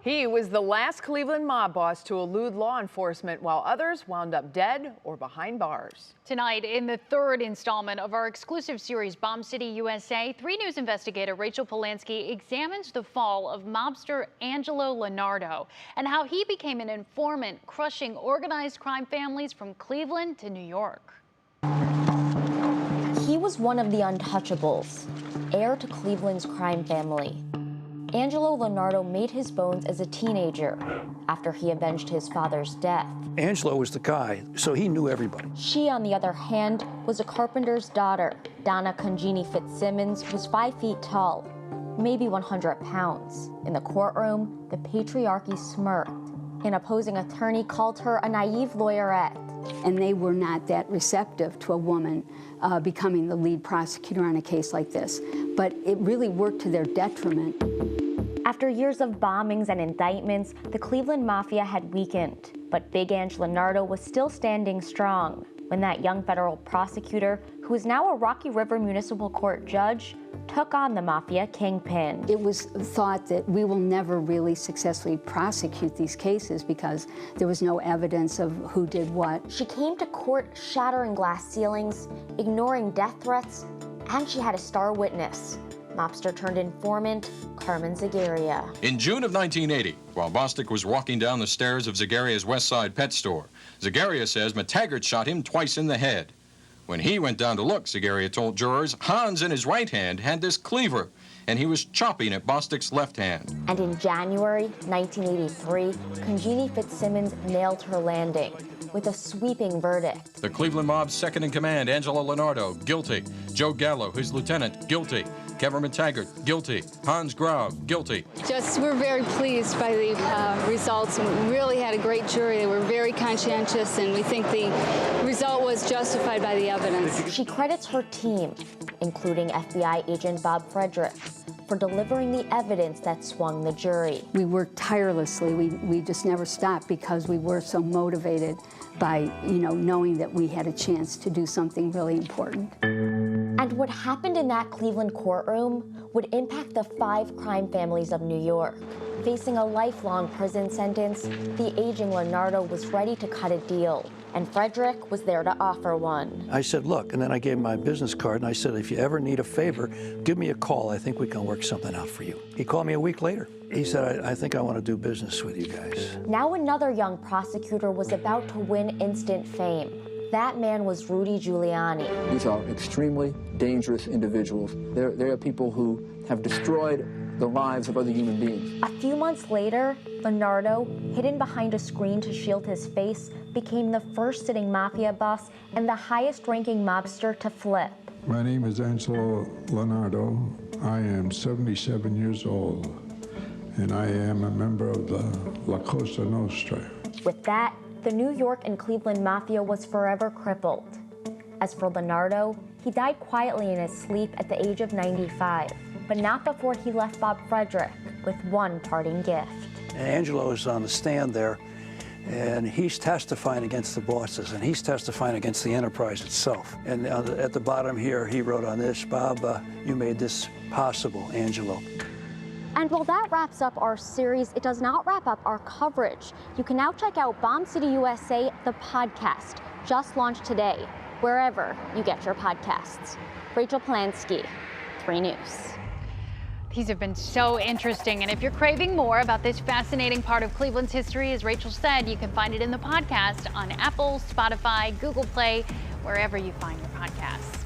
He was the last Cleveland mob boss to elude law enforcement, while others wound up dead or behind bars. Tonight, in the third installment of our exclusive series, Bomb City, USA, 3 News investigator Rachel Polanski examines the fall of mobster Angelo Lonardo and how he became an informant crushing organized crime families from Cleveland to New York. He was one of the untouchables, heir to Cleveland's crime family. Angelo Lonardo made his bones as a teenager after he avenged his father's death. Angelo was the guy, so he knew everybody. She, on the other hand, was a carpenter's daughter. Donna Congeni Fitzsimmons was 5 feet tall, maybe 100 pounds. In the courtroom, the patriarchy smirked. An opposing attorney called her a naive lawyerette. And they were not that receptive to a woman becoming the lead prosecutor on a case like this. But it really worked to their detriment. After years of bombings and indictments, the Cleveland mafia had weakened. But Big Angelo Lonardo was still standing strong when that young federal prosecutor, who is now a Rocky River Municipal Court judge, took on the mafia kingpin. It was thought that we will never really successfully prosecute these cases because there was no evidence of who did what. She came to court shattering glass ceilings, ignoring death threats, and she had a star witness, mobster turned informant Carmen Zagaria. In June of 1980, while Bostic was walking down the stairs of Zagaria's West Side pet store, Zagaria says McTaggart shot him twice in the head. When he went down to look, Zagaria told jurors, Hans in his right hand had this cleaver, and he was chopping at Bostic's left hand. And in January 1983, Congeni Fitzsimmons nailed her landing with a sweeping verdict. The Cleveland mob's second-in-command, Angelo Lonardo, guilty. Joe Gallo, his lieutenant, guilty. Kevin McTaggart, guilty. Hans Grave, guilty. We're very pleased by the results. We really had a great jury. They were very conscientious, and we think the result was justified by the evidence. She credits her team, including FBI agent Bob Friedrick, for delivering the evidence that swung the jury. We worked tirelessly. We just never stopped because we were so motivated by, knowing that we had a chance to do something really important. And what happened in that Cleveland courtroom would impact the 5 crime families of New York. Facing a lifelong prison sentence, the aging Lonardo was ready to cut a deal, and Friedrick was there to offer one. I said, look, and then I gave him my business card, and I said, if you ever need a favor, give me a call. I think we can work something out for you. He called me a week later. He said, I think I want to do business with you guys. Now another young prosecutor was about to win instant fame. That man was Rudy Giuliani. These are extremely dangerous individuals. They are people who have destroyed the lives of other human beings. A few months later, Lonardo, hidden behind a screen to shield his face, became the first sitting mafia boss and the highest-ranking mobster to flip. My name is Angelo Lonardo. I am 77 years old, and I am a member of the Cosa Nostra. With that, the New York and Cleveland mafia was forever crippled. As for Lonardo, he died quietly in his sleep at the age of 95, but not before he left Bob Friedrick with one parting gift. And Angelo is on the stand there, and he's testifying against the bosses, and he's testifying against the enterprise itself. And at the bottom here, he wrote on this, Bob, you made this possible, Angelo. And while that wraps up our series, it does not wrap up our coverage. You can now check out Bomb City USA, the podcast, just launched today, wherever you get your podcasts. Rachel Polanski, 3 News. These have been so interesting, and if you're craving more about this fascinating part of Cleveland's history, as Rachel said, you can find it in the podcast on Apple, Spotify, Google Play, wherever you find your podcasts.